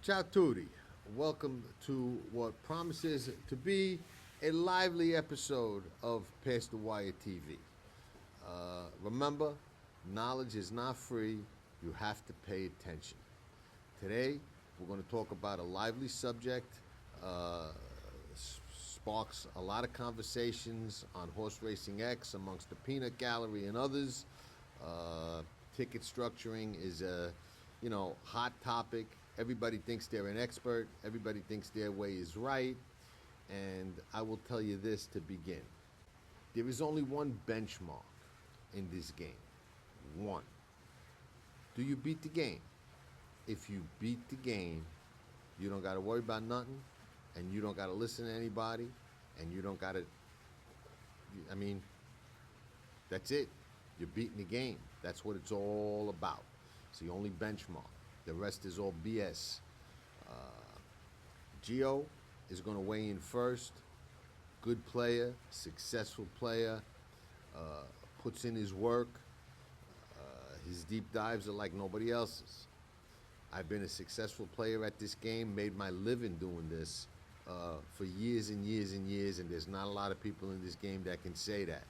Ciao tutti. Welcome to what promises to be a lively episode of Pass the Wire TV. Remember, knowledge is not free. You have to pay attention. Today, we're going to talk about a lively subject. Sparks a lot of conversations on Horse Racing X amongst the peanut gallery and others. Ticket structuring is a hot topic. Everybody thinks they're an expert. Everybody thinks their way is right. And I will tell you this to begin. There is only one benchmark in this game. One. Do you beat the game? If you beat the game, you don't got to worry about nothing, and you don't got to listen to anybody, and you don't got to, that's it. You're beating the game. That's what it's all about. It's the only benchmark. The rest is all BS. Gio is going to weigh in first. Good player, successful player, puts in his work. His deep dives are like nobody else's. I've been a successful player at this game, made my living doing this for years and years and years, and there's not a lot of people in this game that can say that.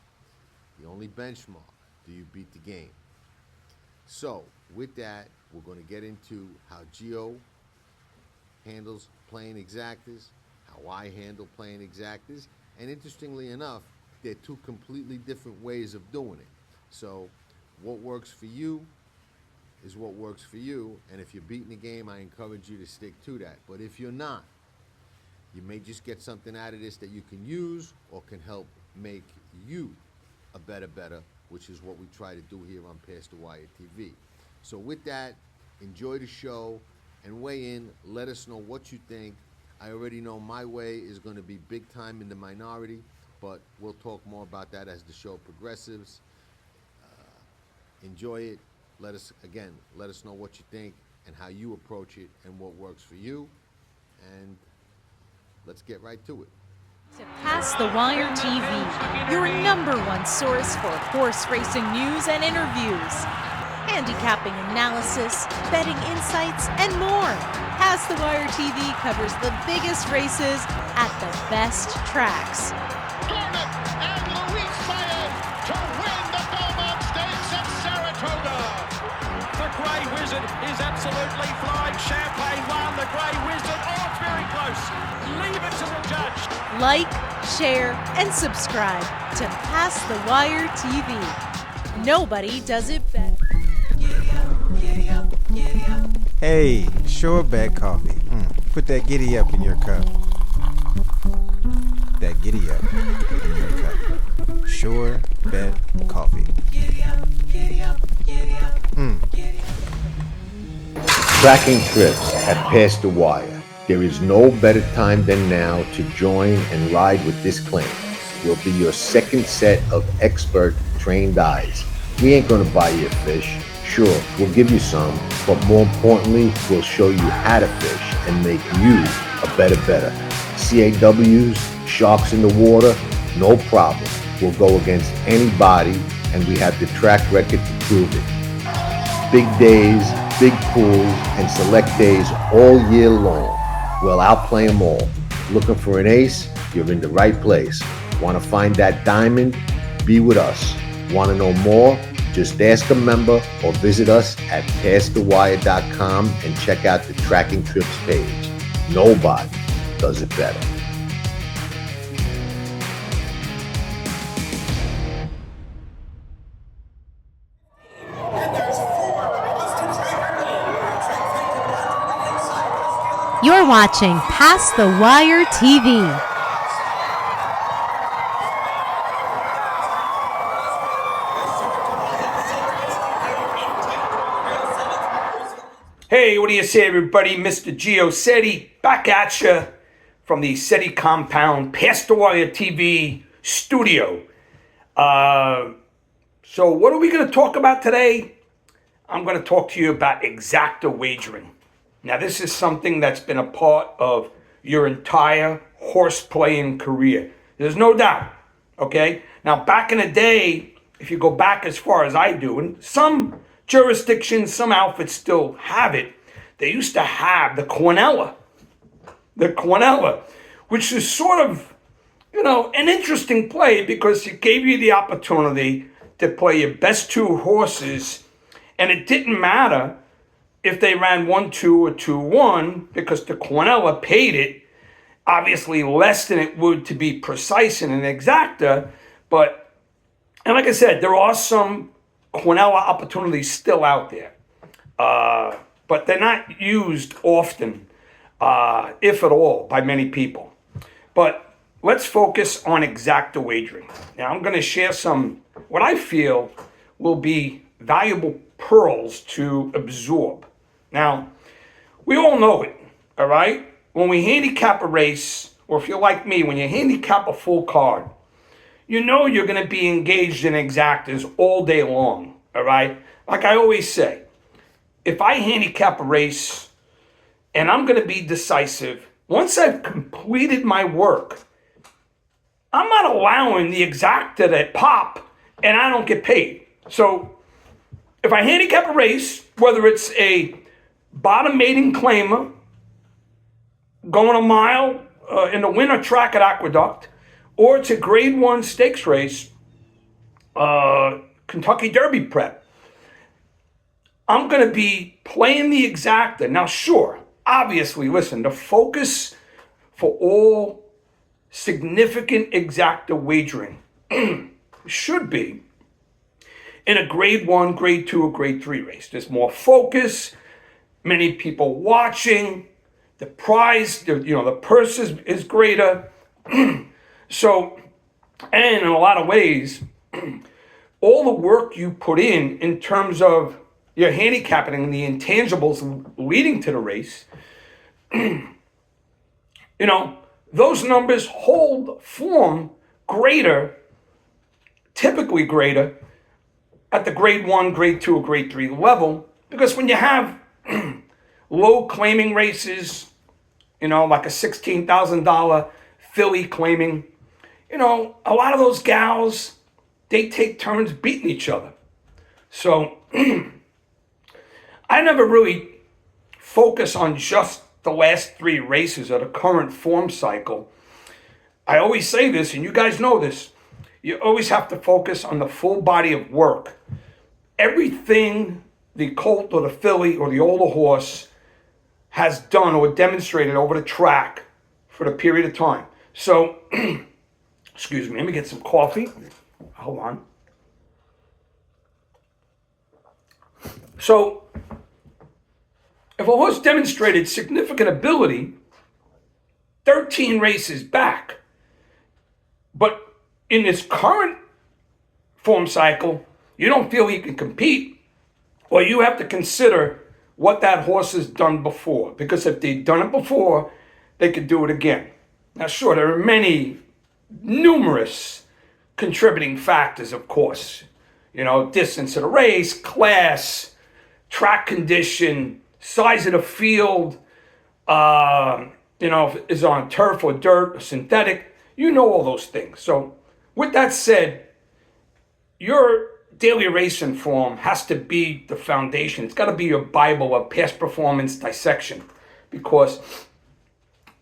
The only benchmark, do you beat the game? So, with that, we're going to get into how Gio handles playing exactas, how I handle playing exactas, and interestingly enough, they're two completely different ways of doing it. So, what works for you is what works for you, and if you're beating the game, I encourage you to stick to that. But if you're not, you may just get something out of this that you can use or can help make you a better, which is what we try to do here on Pass the Wire TV. So with that, enjoy the show and weigh in. Let us know what you think. I already know my way is going to be big time in the minority, but we'll talk more about that as the show progresses. Enjoy it. Let us know what you think and how you approach it and what works for you. And let's get right to it. To Pass the Wire TV, your #1 source for horse racing news and interviews, handicapping analysis, betting insights, and more. Pass the Wire TV covers the biggest races at the best tracks. Garnet and Luis Sette to win the Belmonte Stakes at Saratoga. The Grey Wizard is absolutely flying. Champagne won. The Grey Wizard. Oh, it's very close. Leave it to the judge. Like, share, and subscribe to Pass the Wire TV. Nobody does it better. Hey, Sure Bet Coffee. Put that giddy up in your cup. That giddy up in your cup. Sure Bet Coffee. Tracking trips at Pass the Wire. There is no better time than now to join and ride with this clan. We'll be your second set of expert trained eyes. We ain't gonna buy you a fish. Sure, we'll give you some, but more importantly, we'll show you how to fish and make you a better. CAWs, sharks in the water, no problem. We'll go against anybody, and we have the track record to prove it. Big days, big pools, and select days all year long. Well, I'll play them all. Looking for an ace? You're in the right place. Want to find that diamond? Be with us. Want to know more? Just ask a member or visit us at passthewire.com and check out the Tracking Trips page. Nobody does it better. You're watching Pass the Wire TV. Hey, what do you say, everybody? Mr. Gio Sette back at you from the Sette compound, Pass the Wire TV studio. So what are we going to talk about today? I'm going to talk to you about exacta wagering. Now, this is something that's been a part of your entire horse playing career. There's no doubt, okay? Now, back in the day, if you go back as far as I do, and some jurisdictions, some outfits still have it, they used to have the Quinella, which is sort of, an interesting play because it gave you the opportunity to play your best two horses, and it didn't matter if they ran 1-2 or 2-1 because the Quinella paid it, obviously less than it would to be precise in an exacta, and like I said, there are some Quinella opportunities still out there, but they're not used often, if at all, by many people. But let's focus on exacta wagering. Now, I'm going to share some, what I feel will be valuable pearls to absorb. Now, we all know it, all right? When we handicap a race, or if you're like me, when you handicap a full card, you know you're going to be engaged in exactas all day long, all right? Like I always say, if I handicap a race and I'm going to be decisive, once I've completed my work, I'm not allowing the exacta to pop and I don't get paid. So if I handicap a race, whether it's a bottom maiden claimer going a mile in the winter track at Aqueduct, or it's a grade 1 stakes race, Kentucky Derby prep, I'm going to be playing the exacta. Now, sure, obviously, listen, the focus for all significant exacta wagering should be in a grade 1, grade 2, or grade 3 race. There's more focus, many people watching, the prize, the purse is greater. So, and in a lot of ways, all the work you put in terms of your handicapping and the intangibles leading to the race, those numbers hold form greater, typically greater, at the grade 1, grade 2, or grade 3 level. Because when you have low claiming races, like a $16,000 filly claiming, a lot of those gals, they take turns beating each other. So I never really focus on just the last 3 races of the current form cycle. I always say this, and you guys know this, you always have to focus on the full body of work. Everything the colt or the filly or the older horse has done or demonstrated over the track for the period of time. So, excuse me, let me get some coffee. Hold on. So, if a horse demonstrated significant ability 13 races back, but in this current form cycle, you don't feel he can compete, well, you have to consider what that horse has done before. Because if they've done it before, they could do it again. Now, sure, there are numerous contributing factors, of course. Distance of the race, class, track condition, size of the field, if it's on turf or dirt or synthetic, all those things. So with that said, your daily racing form has to be the foundation. It's got to be your Bible of past performance dissection because,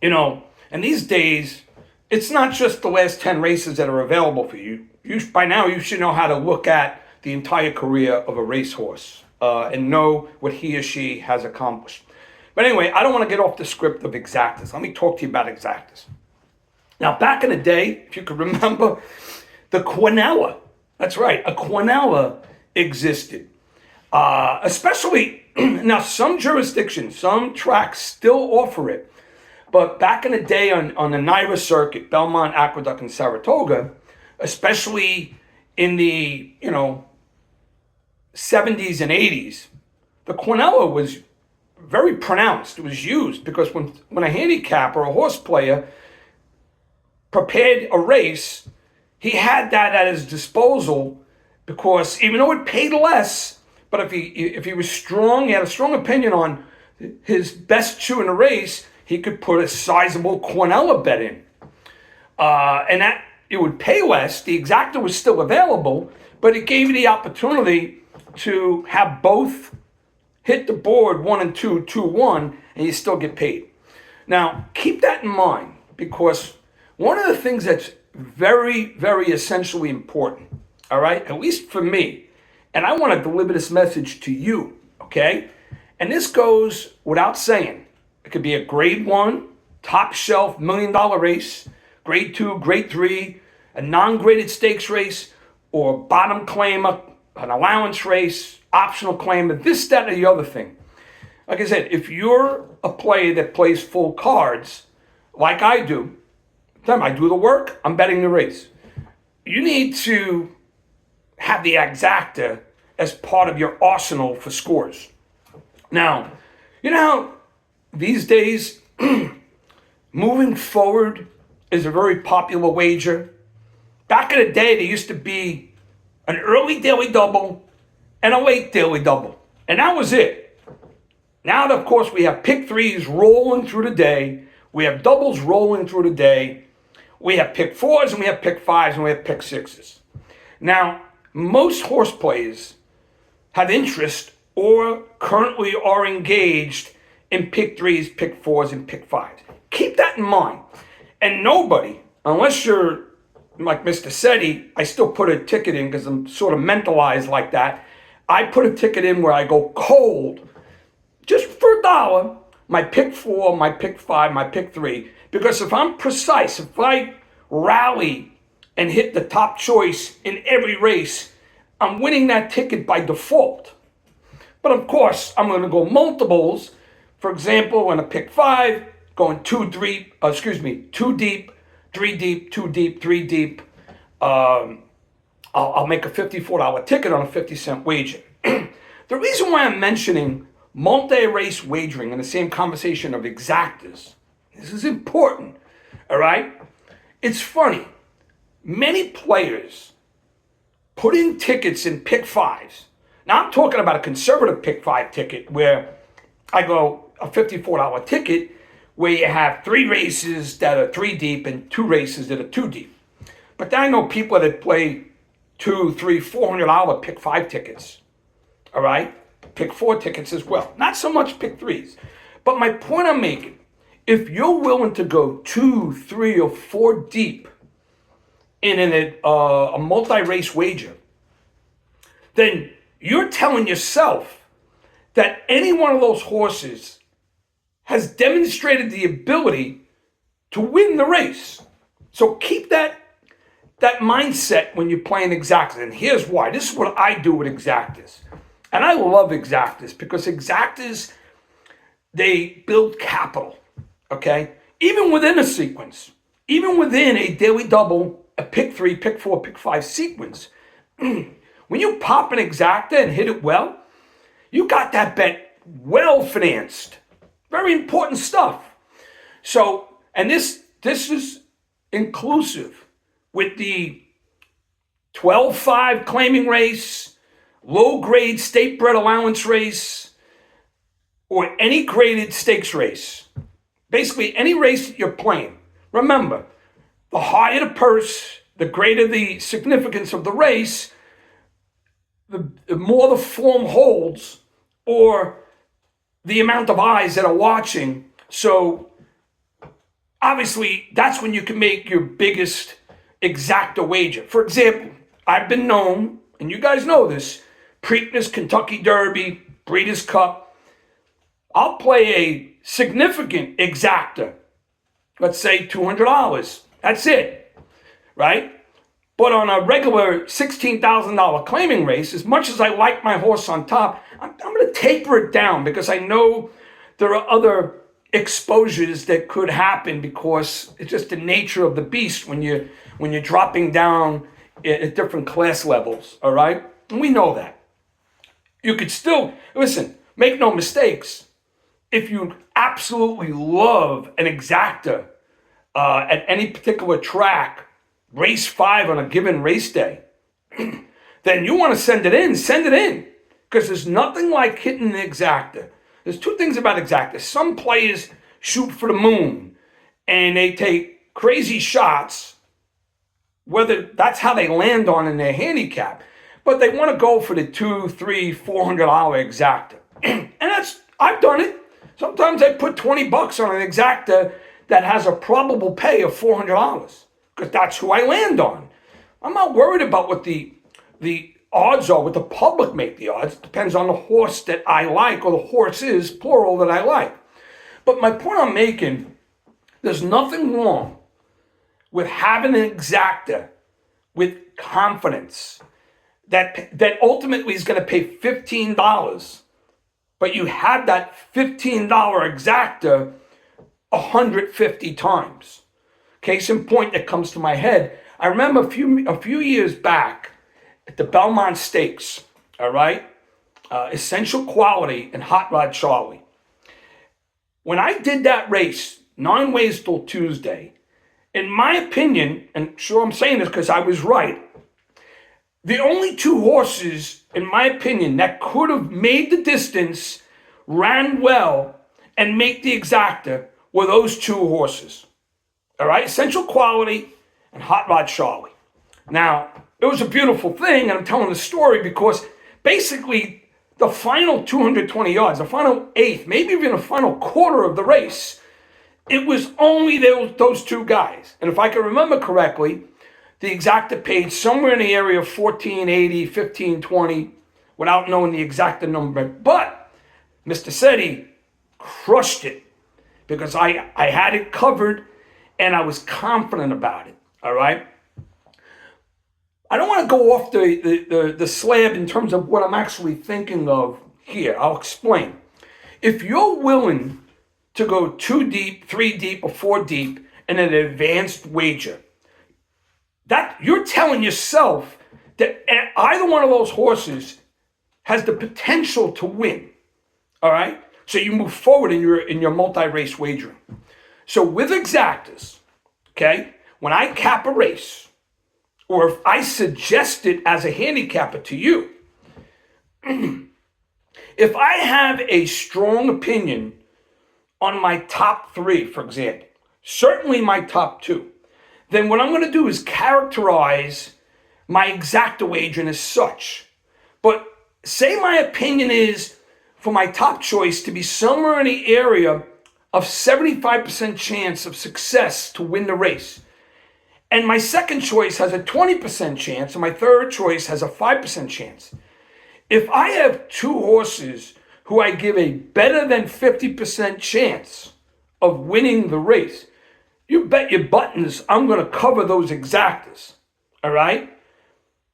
and these days, it's not just the last 10 races that are available for you. By now, you should know how to look at the entire career of a racehorse and know what he or she has accomplished. But anyway, I don't want to get off the script of exactas. Let me talk to you about exactas. Now, back in the day, if you could remember, the Quinella, that's right, a Quinella existed. Especially, now some jurisdictions, some tracks still offer it. But back in the day on the Naira circuit, Belmonte, Aqueduct, and Saratoga, especially in the, 70s and 80s, the Quinella was very pronounced. It was used because when a handicap or a horse player prepared a race, he had that at his disposal because even though it paid less, but if he was strong, he had a strong opinion on his best shoe in the race, he could put a sizable Quinella bet in. And that it would pay less. The exacta was still available, but it gave you the opportunity to have both hit the board 1 and 2, 2, 1, and you still get paid. Now, keep that in mind, because one of the things that's very, very essentially important, all right, at least for me, and I want to deliver this message to you, okay? And this goes without saying. It could be a grade 1, top shelf, $1 million race, grade 2, grade 3, a non-graded stakes race, or bottom claimer, an allowance race, optional claimer, this, that, or the other thing. Like I said, if you're a player that plays full cards, like I do, then I do the work, I'm betting the race. You need to have the exacta as part of your arsenal for scores. Now, you know how these days, moving forward is a very popular wager. Back in the day, there used to be an early daily double and a late daily double. And that was it. Now, of course, we have pick threes rolling through the day. We have doubles rolling through the day. We have pick fours and we have pick fives and we have pick sixes. Now, most horse players have interest or currently are engaged in pick threes, pick fours, and pick fives. Keep that in mind. And nobody, unless you're like Mr. Sette, I still put a ticket in because I'm sort of mentalized like that. I put a ticket in where I go cold, just for $1, my pick 4, my pick 5, my pick 3. Because if I'm precise, if I rally and hit the top choice in every race, I'm winning that ticket by default. But of course, I'm going to go multiples. For example, in a pick 5, going 2 deep, 3 deep, 2 deep, 3 deep. I'll make a $54 ticket on a 50-cent wager. The reason why I'm mentioning multi-race wagering in the same conversation of exactas, this is important, all right? It's funny. Many players put in tickets in pick 5s. Now, I'm talking about a conservative pick 5 ticket where I go a $54 ticket where you have 3 races that are 3 deep and 2 races that are 2 deep. But then I know people that play $200, $300, $400 pick 5 tickets, all right? Pick 4 tickets as well. Not so much pick 3s. But my point I'm making, if you're willing to go 2, 3, or 4 deep in a multi-race wager, then you're telling yourself that any one of those horses has demonstrated the ability to win the race. So keep that mindset when you're playing exactas. And here's why. This is what I do with exactas. And I love exactas because exactas, they build capital, okay? Even within a sequence, even within a daily double, a pick 3, pick 4, pick 5 sequence, when you pop an exacta and hit it well, you got that bet well financed. Very important stuff. So, and this is inclusive with the 12-5 claiming race, low-grade state-bred allowance race, or any graded stakes race. Basically, any race that you're playing. Remember, the higher the purse, the greater the significance of the race, the more the form holds, or the amount of eyes that are watching. So, obviously, that's when you can make your biggest exacta wager. For example, I've been known, and you guys know this, Preakness, Kentucky Derby, Breeders' Cup. I'll play a significant exacta, let's say $200. That's it, right? But on a regular $16,000 claiming race, as much as I like my horse on top, I'm going to taper it down because I know there are other exposures that could happen because it's just the nature of the beast when you're dropping down at different class levels, all right? And we know that. You could still, listen, make no mistakes. If you absolutely love an exacta at any particular track, race 5 on a given race day, then you want to send it in. Because there's nothing like hitting the exacta. There's 2 things about exacta. Some players shoot for the moon and they take crazy shots, whether that's how they land on in their handicap. But they want to go for the $200, $300, $400 exacta. And I've done it. Sometimes I put $20 on an exacta that has a probable pay of $400 because that's who I land on. I'm not worried about what the odds are, what the public make the odds. It depends on the horse that I like, or the horses, plural, that I like. But my point I'm making, there's nothing wrong with having an exacta with confidence that ultimately is going to pay $15, but you had that $15 exacta 150 times. Case in point that comes to my head, I remember a few years back at the Belmonte Stakes, all right? Essential Quality and Hot Rod Charlie. When I did that race, 9 ways till Tuesday, in my opinion, and sure I'm saying this because I was right, the only 2 horses, in my opinion, that could have made the distance, ran well, and make the exacta were those 2 horses. All right? Essential Quality and Hot Rod Charlie. Now, it was a beautiful thing, and I'm telling the story because basically the final 220 yards, the final eighth, maybe even the final quarter of the race, it was only those 2 guys. And if I can remember correctly, the exacta paid somewhere in the area of 1480, 1520, without knowing the exact number. But Mr. Sette crushed it because I had it covered and I was confident about it. All right. I don't want to go off the slab in terms of what I'm actually thinking of here. I'll explain. If you're willing to go 2 deep, 3 deep, or 4 deep in an advanced wager, that you're telling yourself that either one of those horses has the potential to win. All right? So you move forward in your multi-race wagering. So with exactas, okay, when I cap a race, or if I suggest it as a handicapper to you, if I have a strong opinion on my top 3, for example, certainly my top 2, then what I'm going to do is characterize my exacta wagering as such. But say my opinion is for my top choice to be somewhere in the area of 75% chance of success to win the race, and my second choice has a 20% chance, and my third choice has a 5% chance. If I have 2 horses who I give a better than 50% chance of winning the race, you bet your buttons I'm going to cover those exactas. All right?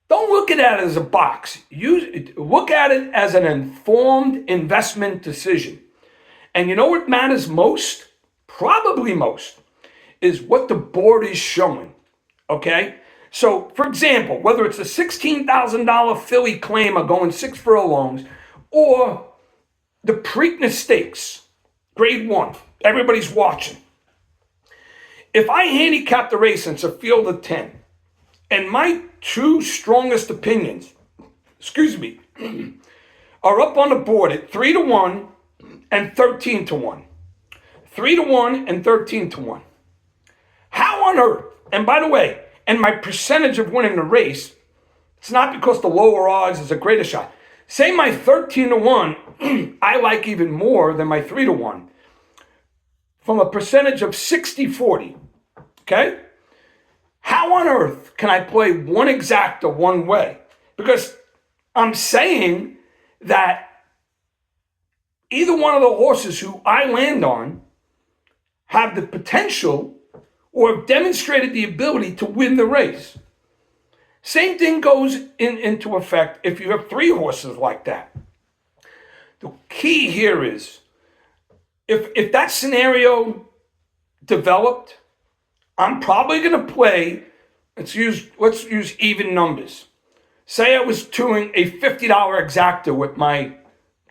Don't look at that as a box. Look at it as an informed investment decision. And you know what matters most? Probably most, is what the board is showing. Okay? So, for example, whether it's a $16,000 filly claimer going 6 furlongs or the Preakness Stakes, grade 1, everybody's watching. If I handicap the race and it's a field of 10, and my 2 strongest opinions, are up on the board at 3-1 and 13-1. 3-1 and 13-1. How on earth, and by the way, and my percentage of winning the race, it's not because the lower odds is a greater shot. Say my 13-1, I like even more than my 3-1. From a percentage of 60-40, okay? How on earth can I play one exacta one way? Because I'm saying that either one of the horses who I land on have the potential or have demonstrated the ability to win the race. Same thing goes into effect if you have 3 horses like that. The key here is, if that scenario developed, I'm probably going to play, let's use even numbers. Say I was doing a $50 exacta with my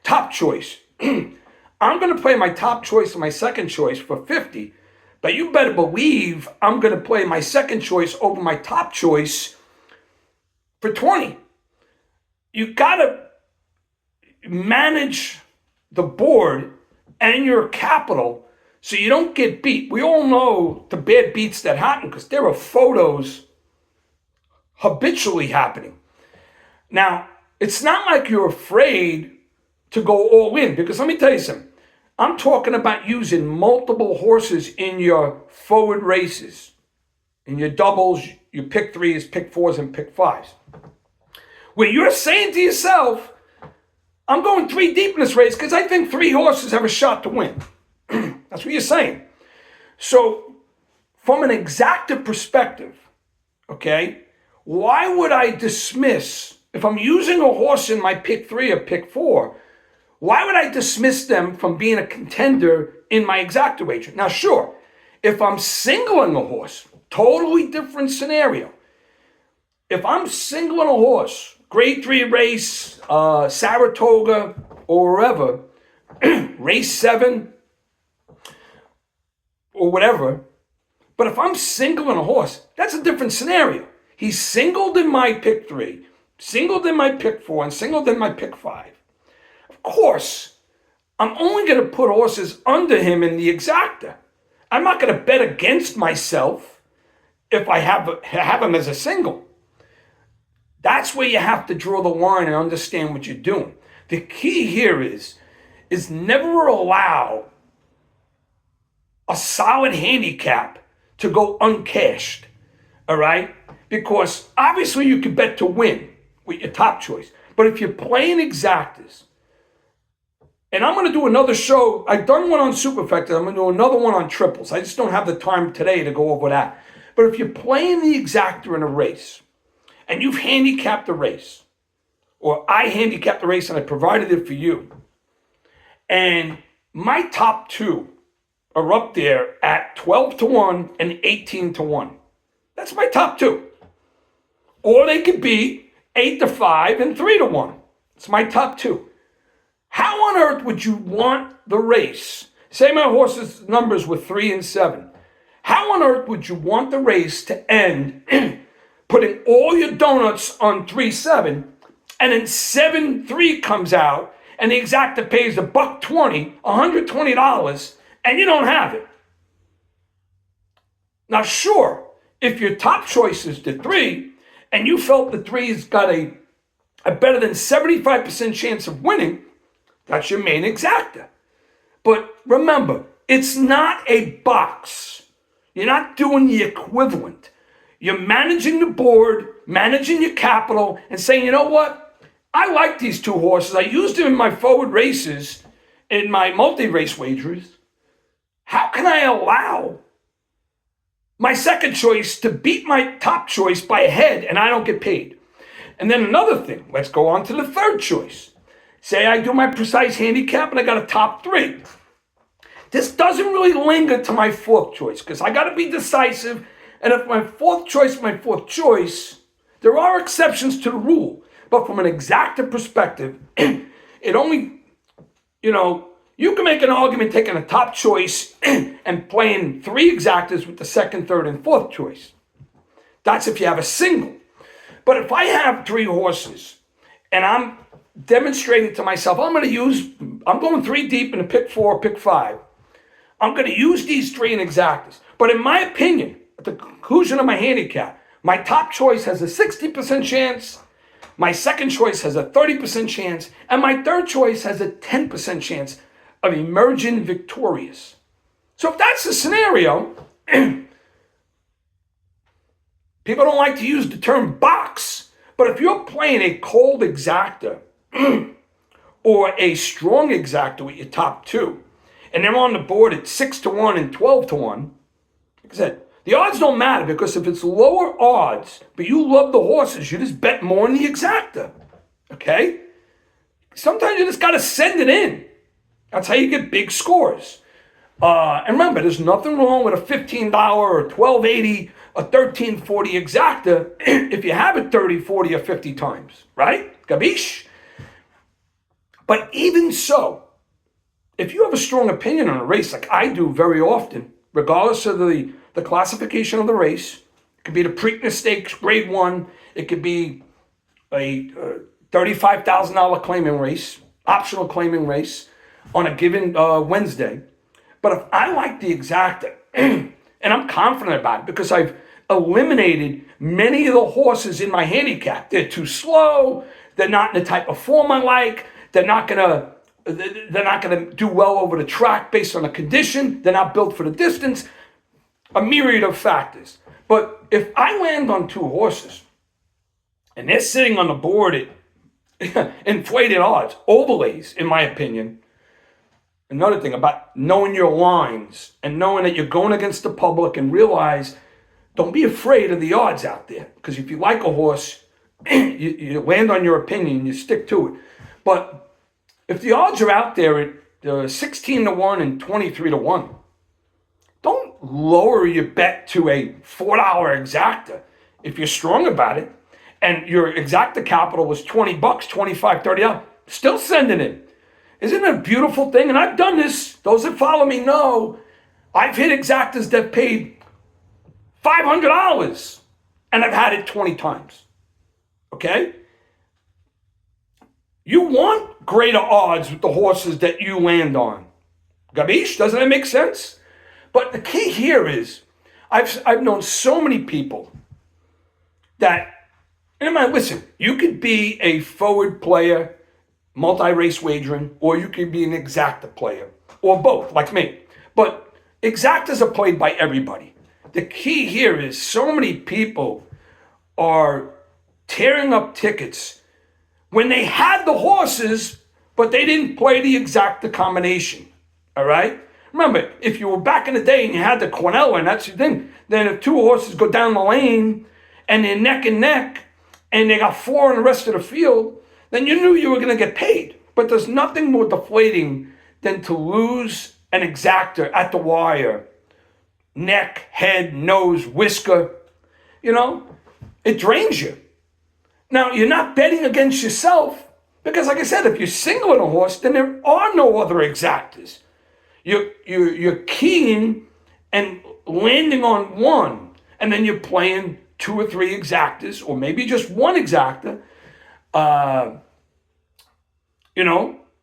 top choice. I'm going to play my top choice and my second choice for 50, but you better believe I'm going to play my second choice over my top choice for 20. You got to manage the board and your capital so you don't get beat. We all know the bad beats that happen because there are photos habitually happening. Now, it's not like you're afraid to go all in. Because let me tell you something. I'm talking about using multiple horses in your forward races, in your doubles, your pick threes, pick fours, and pick fives. Where you're saying to yourself, I'm going 3 deep in this race because I think 3 horses have a shot to win. That's what you're saying. So from an exacta perspective, okay, why would I dismiss, if I'm using a horse in my pick 3 or pick 4, why would I dismiss them from being a contender in my exacta wager? Now, sure, if I'm singling a horse, totally different scenario. If I'm singling a horse, grade 3 race, Saratoga, or wherever, race 7, or whatever, but if I'm singling a horse, that's a different scenario. He's singled in my pick 3, singled in my pick 4, and singled in my pick 5. Of course, I'm only going to put horses under him in the exacta. I'm not going to bet against myself if I have him as a single. That's where you have to draw the line and understand what you're doing. The key here is never allow a solid handicap to go uncashed, all right? Because obviously you can bet to win with your top choice. But if you're playing exactas, and I'm going to do another show. I've done one on superfecta. I'm going to do another one on triples. I just don't have the time today to go over that. But if you're playing the exacta in a race, and you've handicapped the race, or I handicapped the race and I provided it for you, and my top 2 are up there at 12-1 and 18-1. That's my top 2. Or they could be 8-5 and 3-1. It's my top 2. How on earth would you want the race? Say my horse's numbers were 3 and 7. How on earth would you want the race to end putting all your donuts on 3-7 and then 7-3 comes out and the exacta pays $120, $120, and you don't have it? Now, sure, if your top choice is the 3 and you felt the 3's got a better than 75% chance of winning, that's your main exacta. But remember, it's not a box. You're not doing the equivalent. You're managing the board, managing your capital, and saying, you know what? I like these 2 horses. I used them in my forward races, in my multi-race wagers. How can I allow my second choice to beat my top choice by a head and I don't get paid? And then another thing, let's go on to the third choice. Say I do my precise handicap and I got a top 3. This doesn't really linger to my 4th choice because I got to be decisive. And if my 4th choice, there are exceptions to the rule. But from an exacta perspective, it only, you can make an argument taking a top choice and playing 3 exactas with the 2nd, 3rd, and 4th choice. That's if you have a single. But if I have 3 horses and I'm demonstrating to myself, I'm going 3 deep in a pick 4, pick 5. I'm going to use these 3 in exactas. But in my opinion, at the conclusion of my handicap, my top choice has a 60% chance, my second choice has a 30% chance, and my third choice has a 10% chance of emerging victorious. So if that's the scenario, people don't like to use the term box, but if you're playing a cold exacta or a strong exacta with your top 2, and they're on the board at 6-1 and 12-1, like I said, the odds don't matter because if it's lower odds, but you love the horses, you just bet more in the exacta, okay? Sometimes you just got to send it in. That's how you get big scores. And remember, there's nothing wrong with a $15 or $12.80, a $13.40 exacta if you have it 30, 40, or 50 times, right? Gabish? But even so, if you have a strong opinion on a race, like I do very often, regardless of the classification of the race, it could be the Preakness Stakes Grade 1, it could be a $35,000 claiming race, optional claiming race on a given Wednesday. But if I like the exacta, and I'm confident about it because I've eliminated many of the horses in my handicap. They're too slow, they're not in the type of form I like, they're not going to they're not going to do well over the track based on the condition. They're not built for the distance. A myriad of factors. But if I land on two horses and they're sitting on the board at inflated odds, overlays, in my opinion. Another thing about knowing your lines and knowing that you're going against the public, and don't be afraid of the odds out there. Because if you like a horse, you land on your opinion, you stick to it. But if the odds are out there at 16 to 1 and 23 to 1, don't lower your bet to a $4 exacta if you're strong about it. And your exacta capital was $20, $25, $30, still send it in. Isn't it a beautiful thing? And I've done this. Those that follow me know I've hit exactas that paid $500 and I've had it 20 times. Okay? You want greater odds with the horses that you land on. Gabish, doesn't that make sense? But the key here is I've known so many people that, and listen, you could be a forward player, multi-race wagering, or you could be an exacta player, or both, like me. But exactas are played by everybody. The key here is so many people are tearing up tickets when they had the horses, but they didn't play the exacta combination, all right? Remember, if you were back in the day and you had the Cornell, and that's the thing, then if two horses go down the lane and they're neck and neck, and they got four in the rest of the field, then you knew you were going to get paid. But there's nothing more deflating than to lose an exacta at the wire. Neck, head, nose, whisker. You know, it drains you. Now, you're not betting against yourself because, like I said, if you're singling a horse, then there are no other exactas. You're keying and landing on one, and then you're playing two or three exactas, or maybe just one exacta,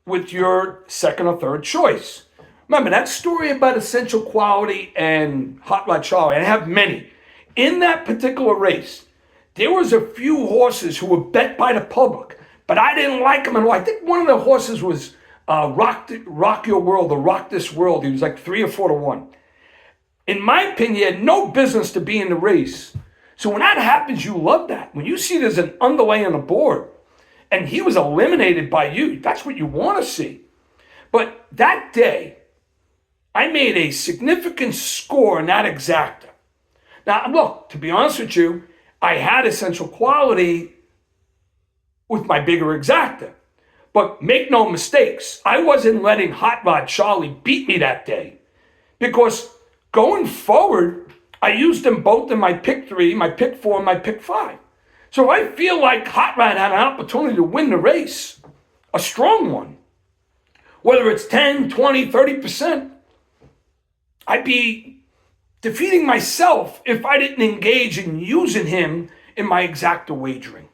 with your second or third choice. Remember, that story about Essential Quality and Hot Rod Charlie, I have many. In that particular race, there was a few horses who were bet by the public, but I didn't like them at all. I think one of the horses was Rock Your World, or Rock This World. He was like 3 or 4 to 1. In my opinion, he had no business to be in the race. So when that happens, you love that. When you see there's an underlay on the board and he was eliminated by you, that's what you want to see. But that day, I made a significant score in that exacta. Now, look, to be honest with you, I had Essential Quality with my bigger exacta. But make no mistakes, I wasn't letting Hot Rod Charlie beat me that day. Because going forward, I used them both in my pick 3, my pick 4, and my pick 5. So I feel like Hot Rod had an opportunity to win the race, a strong one. Whether it's 10, 20, 30%, I'd be defeating myself if I didn't engage in using him in my exacta wagering.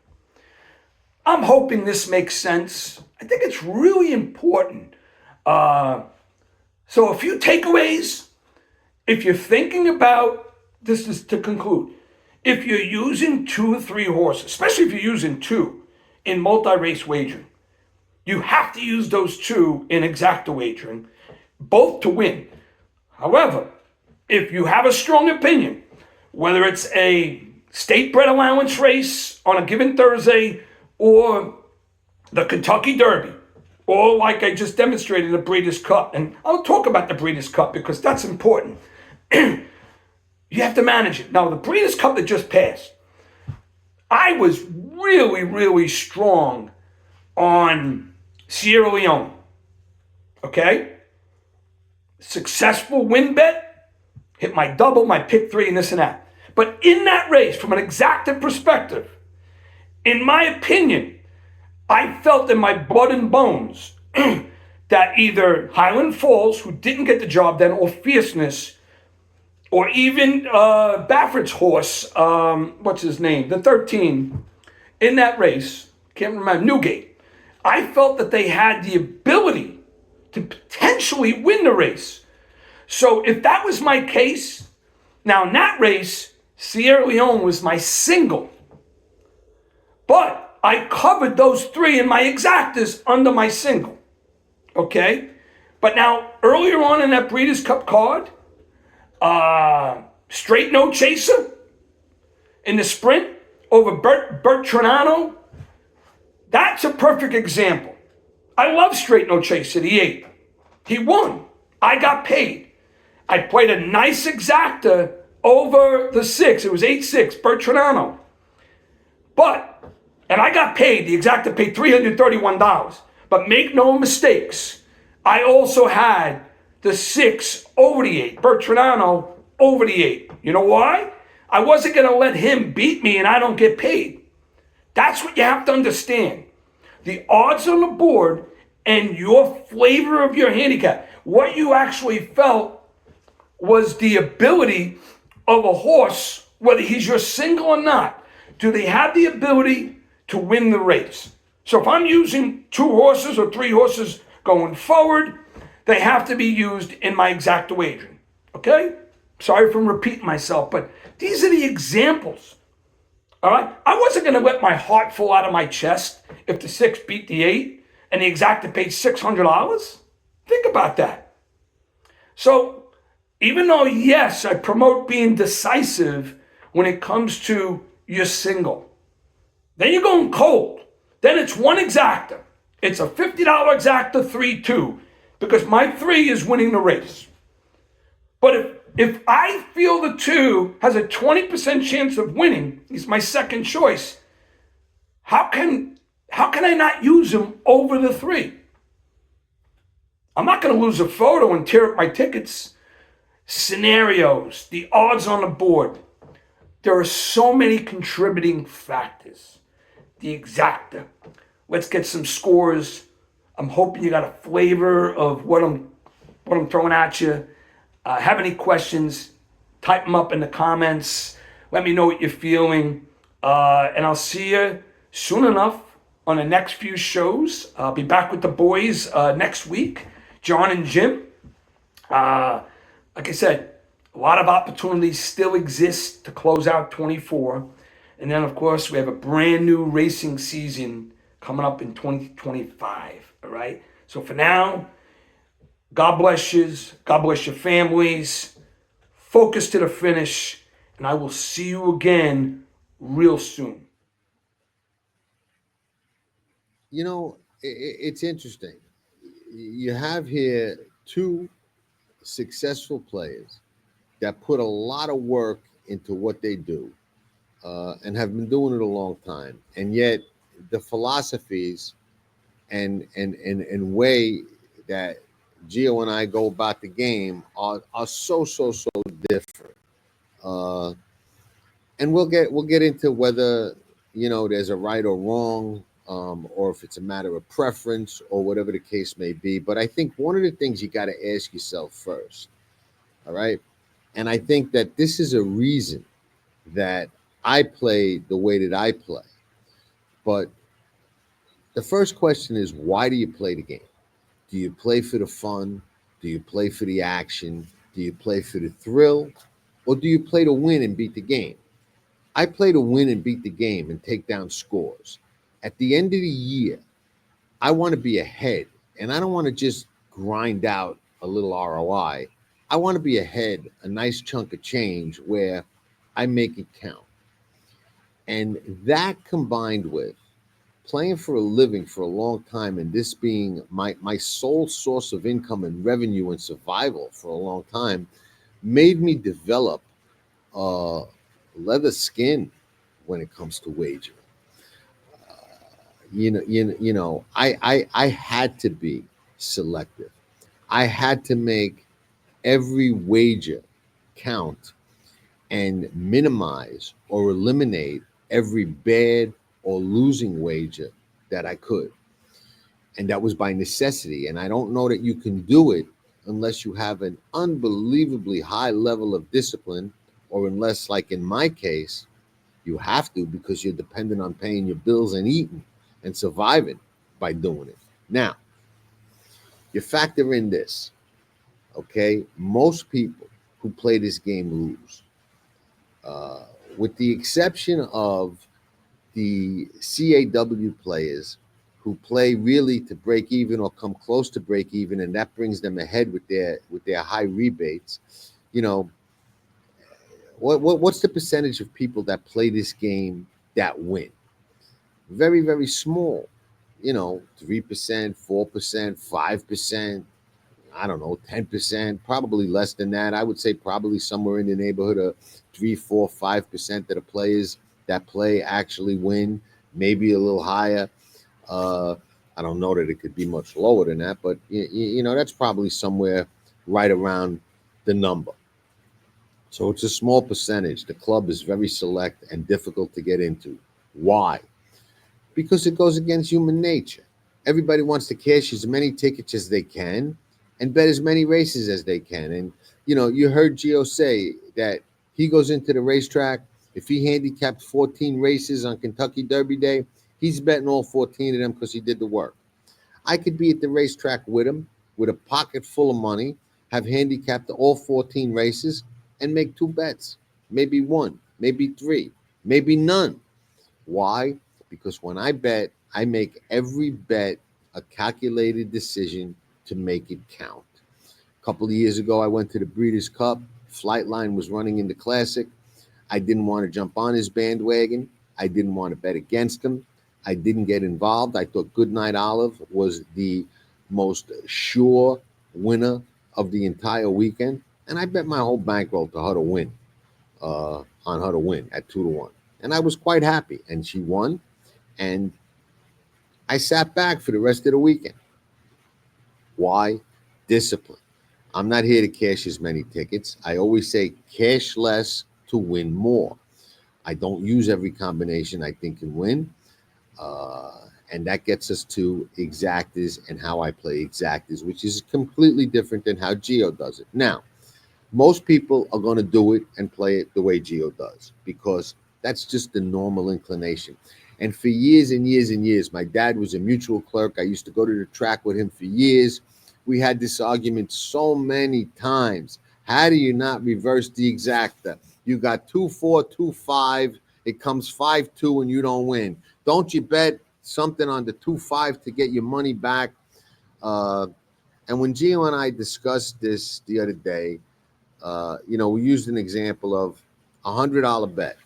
I'm hoping this makes sense. I think it's really important. So a few takeaways. If you're thinking about, this is to conclude, if you're using 2 or 3 horses, especially if you're using 2 in multi-race wagering, you have to use those 2 in exacta wagering, both to win. However, if you have a strong opinion, whether it's a state bred allowance race on a given Thursday or the Kentucky Derby, or like I just demonstrated, the Breeders' Cup, and I'll talk about the Breeders' Cup because that's important. You have to manage it. Now, the Breeders' Cup that just passed, I was really, really strong on Sierra Leone. Okay? Successful win bet, hit my double, my pick 3, and this and that. But in that race, from an exacta perspective, in my opinion, I felt in my blood and bones that either Highland Falls, who didn't get the job then, or Fierceness, or even Baffert's horse, what's his name, the 13, in that race, can't remember, Newgate. I felt that they had the ability to potentially win the race. So if that was my case, now in that race, Sierra Leone was my single. But I covered those 3 in my exactas under my single. okay? But now, earlier on in that Breeders' Cup card, straight no chaser in the sprint over Bertranano, that's a perfect example. I love straight no chaser, the 8. He won. I got paid. I played a nice exacta over the 6. It was 8-6, Bertranano. And I got paid, the exacta paid $331. But make no mistakes, I also had the 6 over the 8, Bertranano over the 8. You know why? I wasn't going to let him beat me and I don't get paid. That's what you have to understand. The odds on the board and your flavor of your handicap, what you actually felt was the ability of a horse, whether he's your single or not. Do they have the ability to win the race? So if I'm using 2 horses or 3 horses going forward, they have to be used in my exacta wagering. Okay? Sorry for repeating myself, but these are the examples. All right? I wasn't going to let my heart fall out of my chest if the 6 beat the 8 and the exacta paid $600. Think about that. So even though, yes, I promote being decisive when it comes to your single, then you're going cold. Then it's one exacta. It's a $50 exacta 3-2 because my 3 is winning the race. But if I feel the 2 has a 20% chance of winning, he's my second choice, how can I not use him over the 3? I'm not going to lose a photo and tear up my tickets. Scenarios, the odds on the board. There are so many contributing factors. The exacta. Let's get some scores. I'm hoping you got a flavor of what I'm throwing at you. Have any questions? Type them up in the comments. Let me know what you're feeling. And I'll see you soon enough on the next few shows. I'll be back with the boys next week. John and Jim. Like I said, a lot of opportunities still exist to close out 24. And then, of course, we have a brand new racing season coming up in 2025. All right? So for now, God bless you. God bless your families. Focus to the finish. And I will see you again real soon. You know, it's interesting. You have here 2 successful players that put a lot of work into what they do and have been doing it a long time. And yet the philosophies and way that Gio and I go about the game are so different. And we'll get into whether, there's a right or wrong, or if it's a matter of preference or whatever the case may be. But I think one of the things you got to ask yourself first, all right? And I think that this is a reason that I play the way that I play. But the first question is, why do you play the game? Do you play for the fun? Do you play for the action? Do you play for the thrill? Or do you play to win and beat the game? I play to win and beat the game and take down scores. At the end of the year, I want to be ahead, and I don't want to just grind out a little ROI. I want to be ahead, a nice chunk of change where I make it count. And that combined with playing for a living for a long time and this being my sole source of income and revenue and survival for a long time made me develop leather skin when it comes to wagering. I had to be selective. I had to make every wager count and minimize or eliminate every bad or losing wager that I could. And that was by necessity. And I don't know that you can do it unless you have an unbelievably high level of discipline, or unless, like in my case, you have to because you're dependent on paying your bills and eating and surviving by doing it. Now, you factor in this, okay? Most people who play this game lose. With the exception of the CAW players who play really to break even or come close to break even, and that brings them ahead with their high rebates. You know, what's the percentage of people that play this game that win? Very, very small. 3%, 4%, 5%. I don't know, 10%, probably less than that. I would say probably somewhere in the neighborhood of 3, 4, 5% of the players that play actually win, maybe a little higher. Uh, I don't know that it could be much lower than that, but that's probably somewhere right around the number. So it's a small percentage. The club is very select and difficult to get into. Why? Because it goes against human nature. Everybody wants to cash as many tickets as they can and bet as many races as they can. And, you heard Gio say that he goes into the racetrack. If he handicapped 14 races on Kentucky Derby Day, he's betting all 14 of them because he did the work. I could be at the racetrack with him with a pocket full of money, have handicapped all 14 races, and make 2 bets, maybe 1, maybe 3, maybe none. Why? Because when I bet, I make every bet a calculated decision to make it count. A couple of years ago, I went to the Breeders' Cup. Flightline was running in the Classic. I didn't want to jump on his bandwagon. I didn't want to bet against him. I didn't get involved. I thought Goodnight Olive was the most sure winner of the entire weekend. And I bet my whole bankroll to her to win, on her to win at 2-1. And I was quite happy. And she won. And I sat back for the rest of the weekend. Why? Discipline. I'm not here to cash as many tickets. I always say cash less to win more. I don't use every combination I think can win. And that gets us to exactas and how I play exactas, which is completely different than how Gio does it. Now, most people are going to do it and play it the way Gio does because that's just the normal inclination. And for years and years and years, my dad was a mutual clerk. I used to go to the track with him for years. We had this argument so many times. How do you not reverse the exacta? You got 2-4, 2-5. It comes 5-2 and you don't win. Don't you bet something on the 2-5 to get your money back? And when Gio and I discussed this the other day, we used an example of a $100 bet.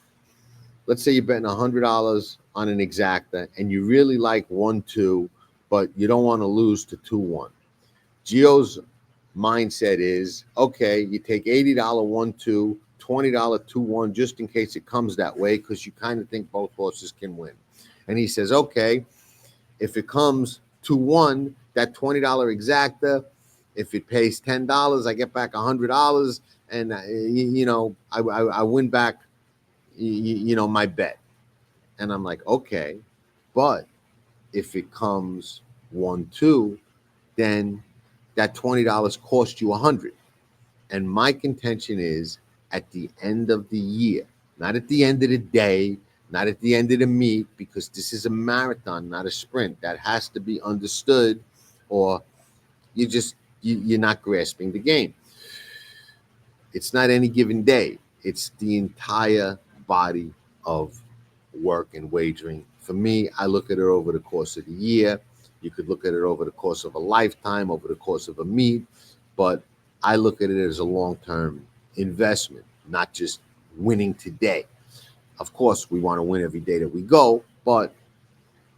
Let's say you're betting $100 on an exacta and you really like 1-2, but you don't want to lose to 2-1. Gio's mindset is, okay, you take $80 1-2, $20 2-1, just in case it comes that way, because you kind of think both horses can win. And he says, okay, if it comes 2-1, that $20 exacta, if it pays $10, I get back $100, and I win back, my bet. And I'm like, okay, but if it comes 1-2, then that $20 cost you $100. And my contention is at the end of the year, not at the end of the day, not at the end of the meet, because this is a marathon, not a sprint. That has to be understood, or you're not grasping the game. It's not any given day. It's the entire body of work and wagering. For me, I look at it over the course of the year. You could look at it over the course of a lifetime, over the course of a meet, but I look at it as a long-term investment, not just winning today. Of course, we want to win every day that we go, but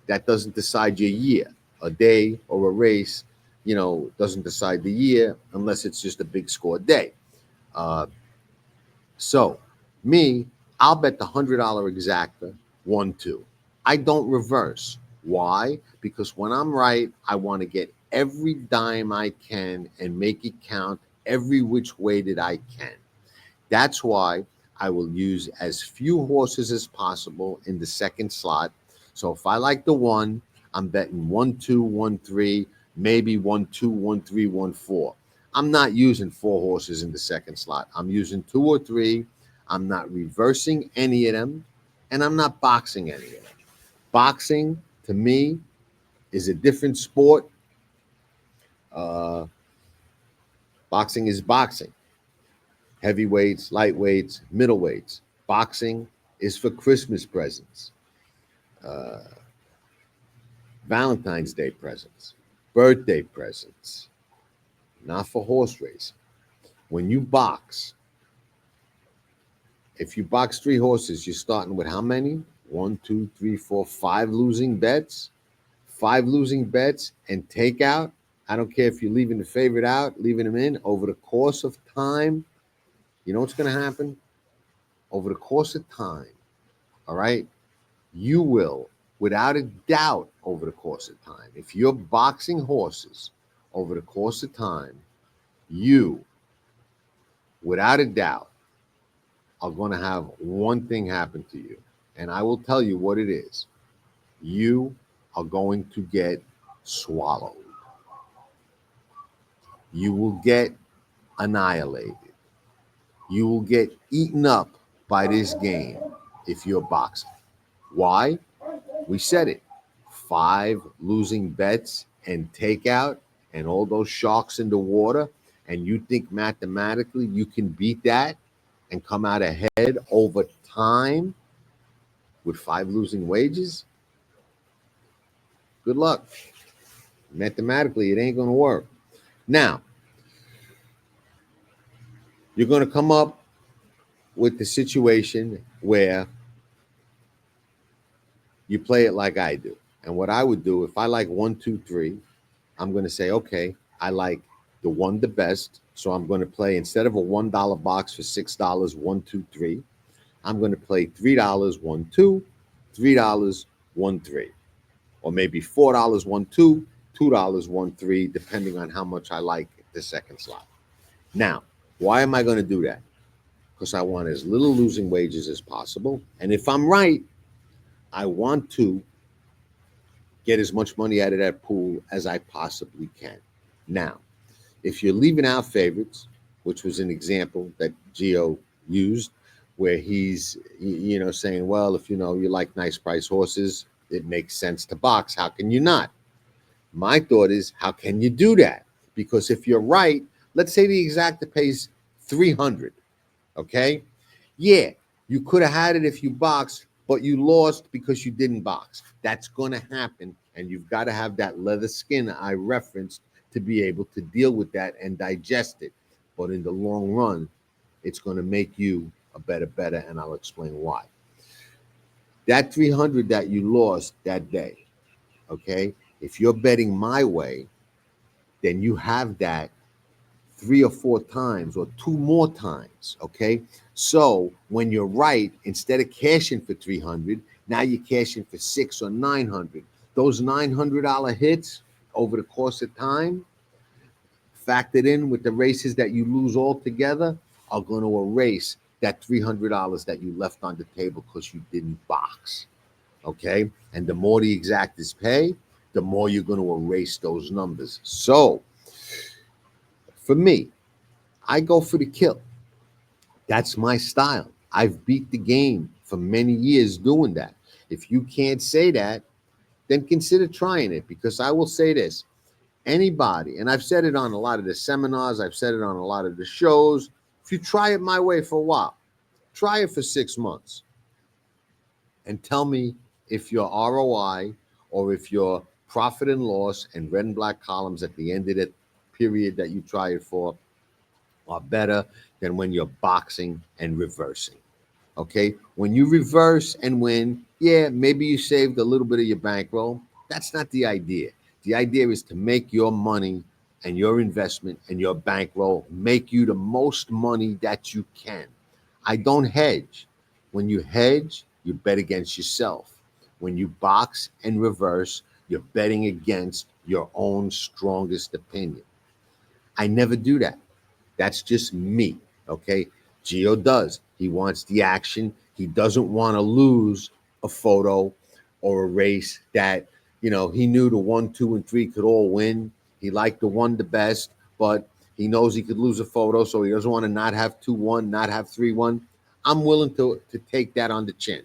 that doesn't decide your year. A day or a race, doesn't decide the year unless it's just a big score day. So me, I'll bet the $100 exacta 1-2. I don't reverse. Why? Because when I'm right, I want to get every dime I can and make it count every which way that I can. That's why I will use as few horses as possible in the second slot. So if I like the 1, I'm betting 1-2, 1-3, maybe 1-2, 1-3, 1-4. I'm not using 4 horses in the second slot. I'm using 2 or 3. I'm not reversing any of them, and I'm not boxing any of them. Boxing, to me, is a different sport. Boxing is boxing. Heavyweights, lightweights, middleweights. Boxing is for Christmas presents. Valentine's Day presents, birthday presents, not for horse racing. When you box, if you box 3 horses, you're starting with how many? 1, 2, 3, 4, 5 losing bets. 5 losing bets and take out. I don't care if you're leaving the favorite out, leaving them in. Over the course of time, you know what's going to happen? Over the course of time, all right, you will, without a doubt, over the course of time, if you're boxing horses over the course of time, you, without a doubt, are going to have one thing happen to you. And I will tell you what it is. You are going to get swallowed. You will get annihilated. You will get eaten up by this game if you're boxing. Why? We said it. 5 losing bets and takeout and all those sharks in the water, and you think mathematically you can beat that and come out ahead over time with 5 losing wages? Good luck. Mathematically, it ain't going to work. Now, you're going to come up with the situation where you play it like I do. And what I would do, if I like 1, 2, 3, I'm going to say, okay, I like the 1 the best. So I'm going to play, instead of a $1 box for $6, 1, 2, 3, I'm going to play $3, 1, 2, $3, 1, 3. Or maybe $4, 1, 2, $2, 1, 3, depending on how much I like the second slot. Now, why am I going to do that? Because I want as little losing wages as possible. And if I'm right, I want to get as much money out of that pool as I possibly can. Now, if you're leaving out favorites, which was an example that Gio used, where he's, saying, well, if you like nice price horses, it makes sense to box. How can you not? My thought is, how can you do that? Because if you're right, let's say the exacta pays 300, okay? Yeah, you could have had it if you boxed, but you lost because you didn't box. That's going to happen, and you've got to have that leather skin I referenced to be able to deal with that and digest it. But in the long run, it's going to make you a better bettor, and I'll explain why. That 300 that you lost that day, okay, if you're betting my way, then you have that 3 or 4 times or 2 more times, okay? So when you're right, instead of cashing for 300, now you're cashing for 6 or 900. Those $900 hits over the course of time, factored in with the races that you lose altogether, are going to erase that $300 that you left on the table because you didn't box, okay? And the more the exactas pay, the more you're going to erase those numbers. So for me, I go for the kill. That's my style. I've beat the game for many years doing that. If you can't say that, then consider trying it, because I will say this. Anybody, and I've said it on a lot of the seminars, I've said it on a lot of the shows, if you try it my way for a while, try it for 6 months and tell me if your ROI or if your profit and loss and red and black columns at the end of the period that you try it for are better than when you're boxing and reversing. Okay, when you reverse and win, yeah, maybe you saved a little bit of your bankroll. That's not the idea. The idea is to make your money and your investment and your bankroll make you the most money that you can. I don't hedge. When you hedge, you bet against yourself. When you box and reverse, you're betting against your own strongest opinion. I never do that. That's just me, okay? Gio does. He wants the action. He doesn't want to lose a photo or a race that, he knew the 1, 2, and 3 could all win. He liked the 1 the best, but he knows he could lose a photo, so he doesn't want to not have 2-1, not have 3-1. I'm willing to take that on the chin.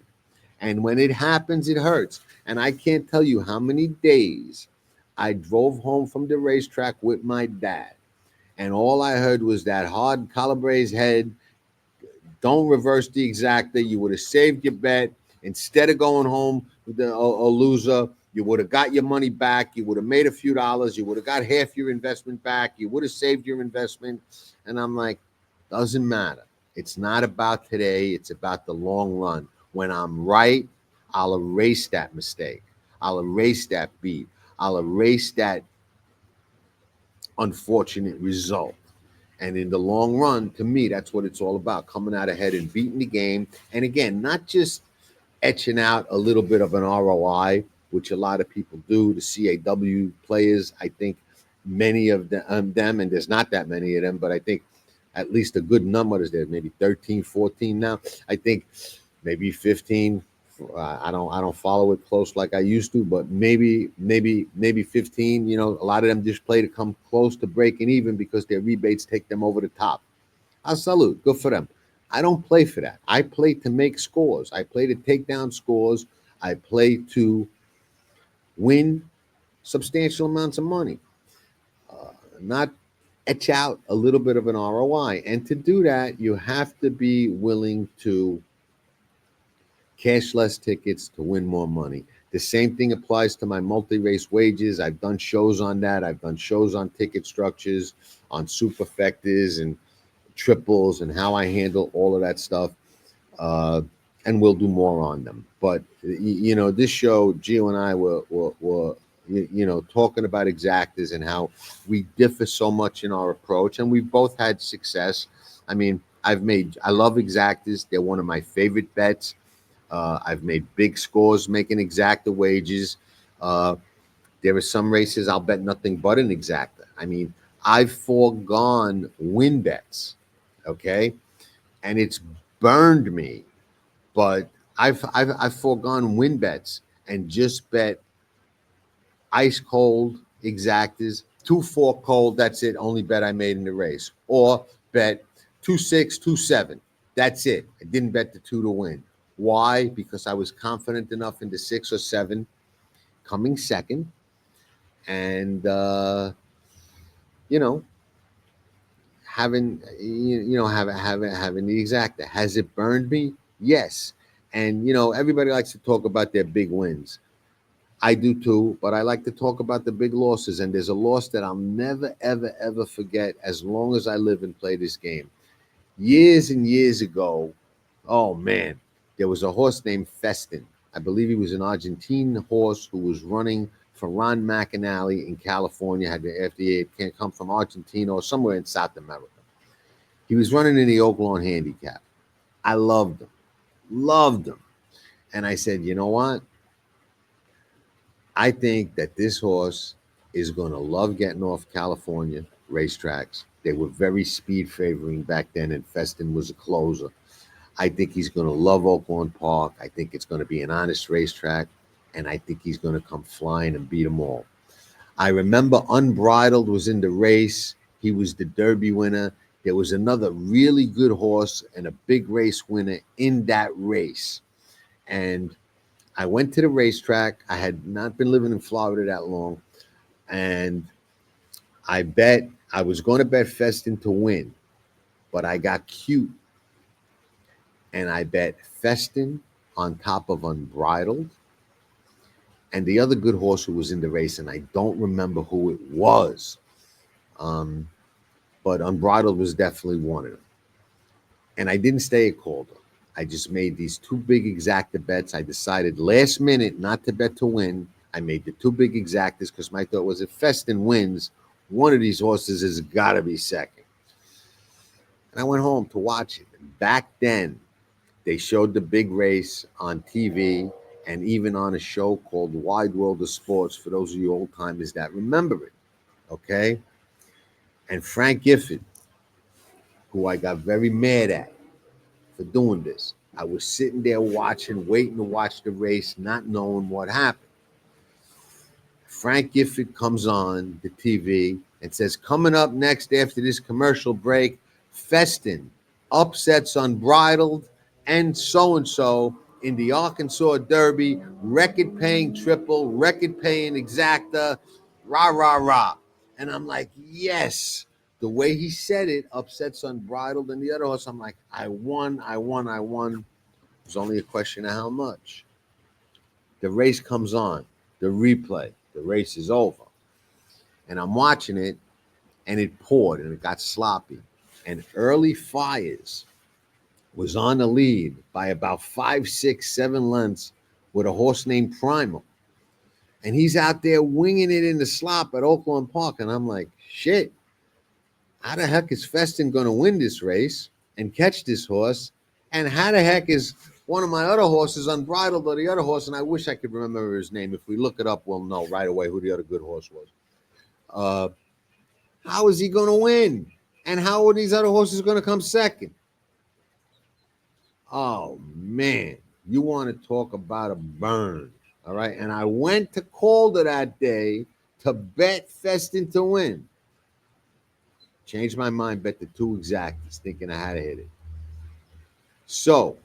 And when it happens, it hurts. And I can't tell you how many days I drove home from the racetrack with my dad, and all I heard was that hard Calabre's head. Don't reverse the exacta. You would have saved your bet. Instead of going home with a loser, You would have got your money back. You would have made a few dollars. You would have got half your investment back. You would have saved your investment. And I'm like, doesn't matter. It's not about today. It's about the long run. When I'm right, I'll erase that mistake. I'll erase that beat. I'll erase that unfortunate result. And in the long run, to me, that's what it's all about, coming out ahead and beating the game. And again, not just etching out a little bit of an ROI, which a lot of people do. The CAW players, I think many of them, and there's not that many of them, but I think at least a good number is there, maybe 13, 14 now. I think maybe 15. I don't follow it close like I used to, but maybe 15. You know, a lot of them just play to come close to breaking even because their rebates take them over the top. I salute, good for them. I don't play for that. I play to make scores. I play to take down scores. I play to win substantial amounts of money, not etch out a little bit of an ROI. And to do that, you have to be willing to cash less tickets to win more money. The same thing applies to my multi-race wages. I've done shows on that. I've done shows on ticket structures, on superfectas and triples and how I handle all of that stuff. And we'll do more on them. But, you know, this show, Gio and I were talking about exactas and how we differ so much in our approach. And we've both had success. I mean, I love exactas. They're one of my favorite bets. I've made big scores making exacta wages. There are some races I'll bet nothing but an exacta. I mean, I've foregone win bets, okay? And it's burned me. But I've foregone win bets and just bet ice cold exactas, 2-4 cold. That's it. Only bet I made in the race. Or bet 2-6, 2-7. That's it. I didn't bet the 2 to win. Why? Because I was confident enough in the 6 or 7 coming second. And, having the exacta. Has it burned me? Yes. And, everybody likes to talk about their big wins. I do too, but I like to talk about the big losses. And there's a loss that I'll never, ever, ever forget as long as I live and play this game. Years and years ago, oh man, there was a horse named Stettin. I believe he was an Argentine horse who was running for Ron McAnally in California. Had the FDA can't come from Argentina or somewhere in South America. He was running in the Oak Lawn Handicap. I loved him. And I said, you know what? I think that this horse is going to love getting off California racetracks. They were very speed favoring back then, and Stettin was a closer. I think he's going to love Oaklawn Park. I think it's going to be an honest racetrack, and I think he's going to come flying and beat them all. I remember Unbridled was in the race. He was the Derby winner. There was another really good horse and a big race winner in that race. And I went to the racetrack. I had not been living in Florida that long. And I was going to bet Stettin to win, but I got cute. And I bet Stettin on top of Unbridled and the other good horse who was in the race. And I don't remember who it was. But Unbridled was definitely one of them. And I didn't stay at Calder. I just made these 2 big exacta bets. I decided last minute not to bet to win. I made the 2 big exactas because my thought was if Stettin wins, one of these horses has got to be second. And I went home to watch it. And back then, they showed the big race on TV and even on a show called Wide World of Sports for those of you old timers that remember it. Okay? And Frank Gifford, who I got very mad at for doing this. I was sitting there watching, waiting to watch the race, not knowing what happened. Frank Gifford comes on the TV and says, coming up next after this commercial break, Stettin upsets Unbridled and so in the Arkansas Derby, record-paying triple, record-paying exacta, rah, rah, rah. And I'm like, yes. The way he said it upsets Unbridled and the other horse. I'm like, I won. It was only a question of how much. The race comes on. the replay. The race is over. And I'm watching it, and it poured, and it got sloppy. And Early Fires was on the lead by about 5, 6, 7 lengths with a horse named Primal. And he's out there winging it in the slop at Oakland Park. And I'm like, shit, how the heck is Festin going to win this race and catch this horse? And how the heck is one of my other horses unbridled or the other horse? And I wish I could remember his name. If we look it up, we'll know right away who the other good horse was. How is he going to win? And how are these other horses going to come second? Oh, man. You want to talk about a burn. All right. And I went to Calder that day to bet Festin to win. Changed my mind, bet the 2 exactas, thinking I had to hit it. So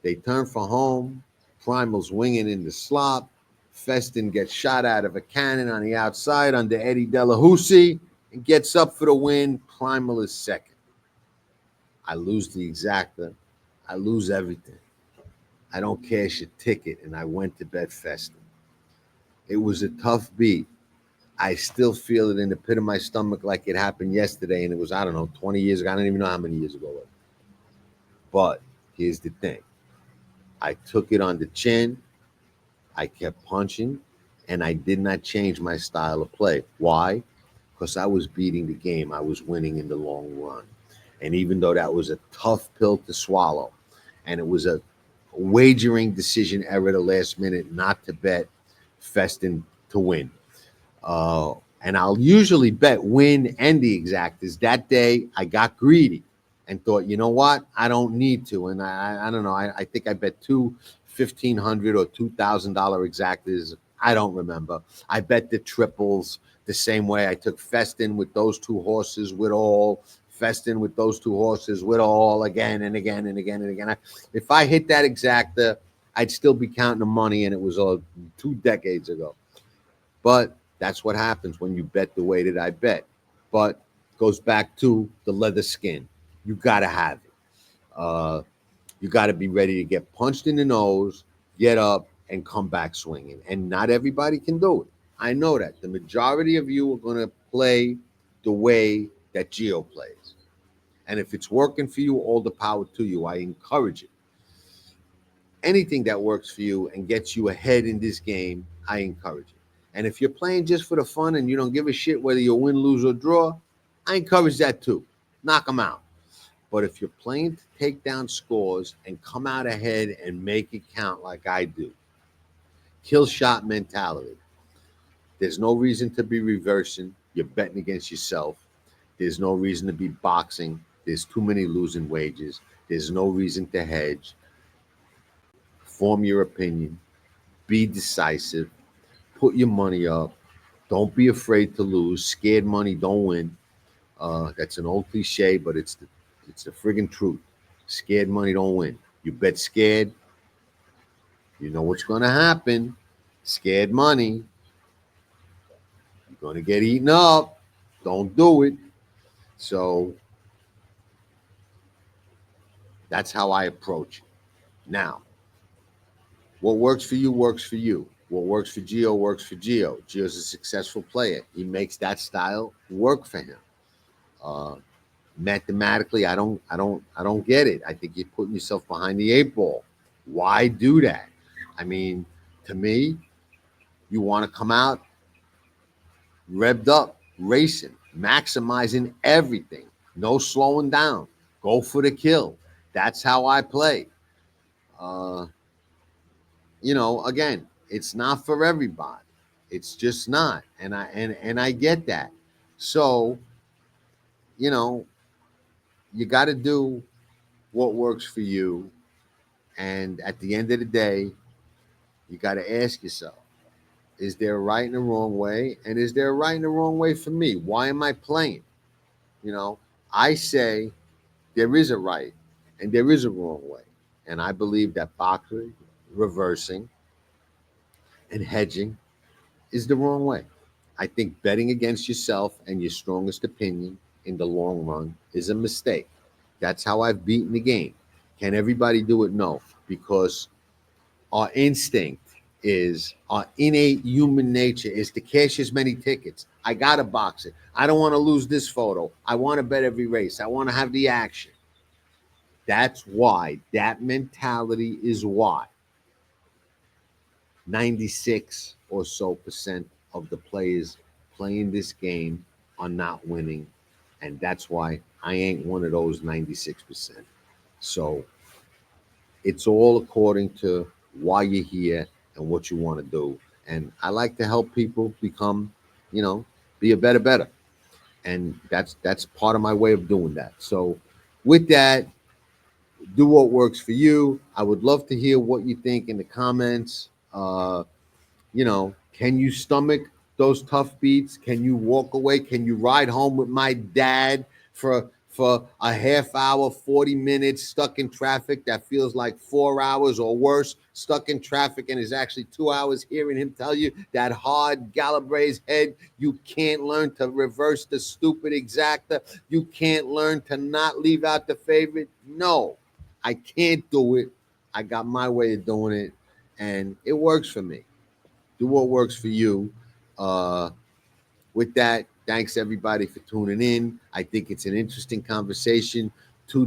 they turn for home. Primal's winging in the slop. Festin gets shot out of a cannon on the outside under Eddie Delahousie and gets up for the win. Primal is second. I lose the exacta. I lose everything. I don't cash a ticket, and I went to bet Festin. It was a tough beat. I still feel it in the pit of my stomach like it happened yesterday, and it was, I don't know, 20 years ago. I don't even know how many years ago it was. But here's the thing. I took it on the chin. I kept punching, and I did not change my style of play. Why? Because I was beating the game. I was winning in the long run. And even though that was a tough pill to swallow, and it was a wagering decision error at the last minute not to bet Festin to win. And I'll usually bet win and the exactas. That day, I got greedy and thought, you know what? I don't need to. And I don't know. I think I bet two $1,500 or $2,000 exactas. I don't remember. I bet the triples the same way. I took Festin with those 2 horses with all. Festin with those 2 horses with all again and again and again and again. If I hit that exacta, I'd still be counting the money, and it was 2 decades ago. But that's what happens when you bet the way that I bet. But goes back to the leather skin. You got to have it. You got to be ready to get punched in the nose, get up, and come back swinging. And not everybody can do it. I know that. The majority of you are going to play the way that Gio plays. And if it's working for you, all the power to you. I encourage it. Anything that works for you and gets you ahead in this game, I encourage it. And if you're playing just for the fun and you don't give a shit whether you win, lose, or draw, I encourage that too. Knock them out. But if you're playing to take down scores and come out ahead and make it count like I do, kill shot mentality. There's no reason to be reversing. You're betting against yourself. There's no reason to be boxing. There's too many losing wages. There's no reason to hedge. Form your opinion. Be decisive. Put your money up. Don't be afraid to lose. Scared money don't win. That's an old cliche, but it's the friggin' truth. Scared money don't win. You bet scared, you know what's going to happen. Scared money, you're going to get eaten up. Don't do it. So that's how I approach it. Now, what works for you works for you. What works for Gio works for Gio. Gio's a successful player. He makes that style work for him. Mathematically, I don't get it. I think you're putting yourself behind the 8 ball. Why do that? I mean, to me, you want to come out revved up, racing, maximizing everything. No slowing down. Go for the kill. That's how I play. Again, it's not for everybody. It's just not. And I get that. So, you got to do what works for you. And at the end of the day, you got to ask yourself, is there a right and a wrong way? And is there a right and a wrong way for me? Why am I playing? I say there is a right and there is a wrong way. And I believe that boxing, reversing, and hedging is the wrong way. I think betting against yourself and your strongest opinion in the long run is a mistake. That's how I've beaten the game. Can everybody do it? No, because our instinct is our innate human nature is to cash as many tickets. I got to box it. I don't want to lose this photo. I want to bet every race. I want to have the action. That's why, that mentality is why 96 or so percent of the players playing this game are not winning. And that's why I ain't one of those 96%. So it's all according to why you're here and what you want to do. And I like to help people become, be a better. And that's part of my way of doing that. So with that, do what works for you. I would love to hear what you think in the comments. Can you stomach those tough beats? Can you walk away? Can you ride home with my dad for a half hour, 40 minutes stuck in traffic that feels like 4 hours or worse, stuck in traffic and is actually 2 hours hearing him tell you that hard Galbraith's head, you can't learn to reverse the stupid exacta. You can't learn to not leave out the favorite. No, I can't do it. I got my way of doing it, and it works for me. Do what works for you. With that, thanks everybody for tuning in. I think it's an interesting conversation. Two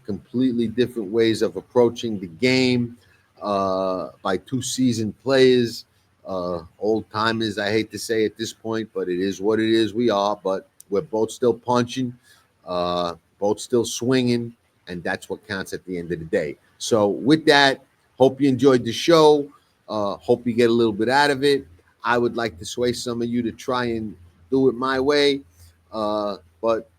completely different ways of approaching the game by two seasoned players, old timers. I hate to say at this point, but it is what it is. We are, but we're both still punching, both still swinging, and that's what counts at the end of the day. So with that, hope you enjoyed the show. Hope you get a little bit out of it. I would like to sway some of you to try and do it my way. But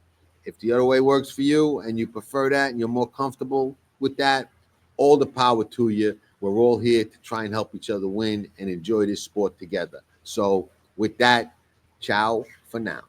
if the other way works for you and you prefer that and you're more comfortable with that, all the power to you. We're all here to try and help each other win and enjoy this sport together. So with that, ciao for now.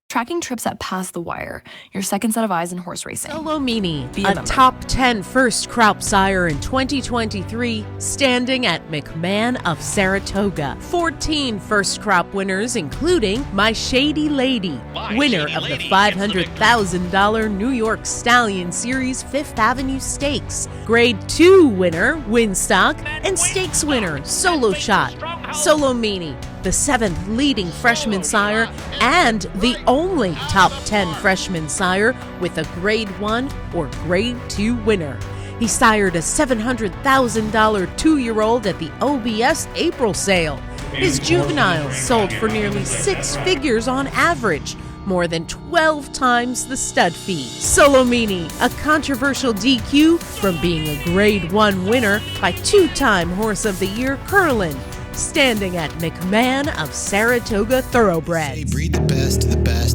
Tracking trips that pass the wire, your second set of eyes in horse racing. Solomini, Be a a member. top 10 first crop sire in 2023, standing at McMahon of Saratoga. 14 first crop winners, including My Shady Lady, winner of the $500,000 New York Stallion Series 5th Avenue Stakes, Grade 2 winner, Winstock, and Stakes winner, Solo Shot. Solomini, the 7th leading freshman sire and the only top 10 freshman sire with a Grade 1 or Grade 2 winner. He sired a $700,000 2-year-old at the OBS April sale. His juveniles sold for nearly 6 figures on average, more than 12 times the stud fee. Solomini, a controversial DQ from being a Grade 1 winner by 2-time Horse of the Year Curlin, standing at McMahon of Saratoga Thoroughbreds. They breed the best,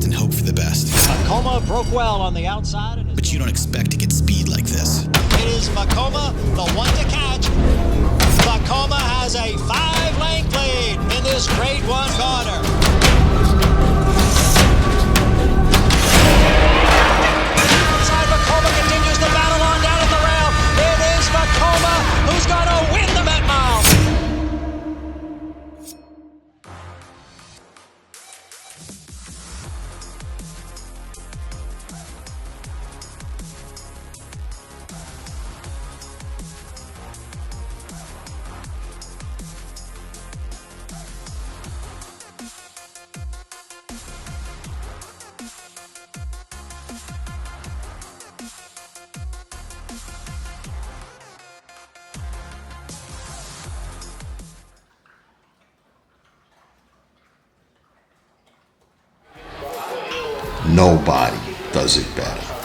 and hope for the best. Macoma broke well on the outside. But you don't expect to get speed like this. It is Macoma, the one to catch. Macoma has a 5-length lead in this Grade 1 corner. Outside, Macoma continues the battle on down at the rail. It is Macoma who's going to win the Met Mile. Nobody does it better.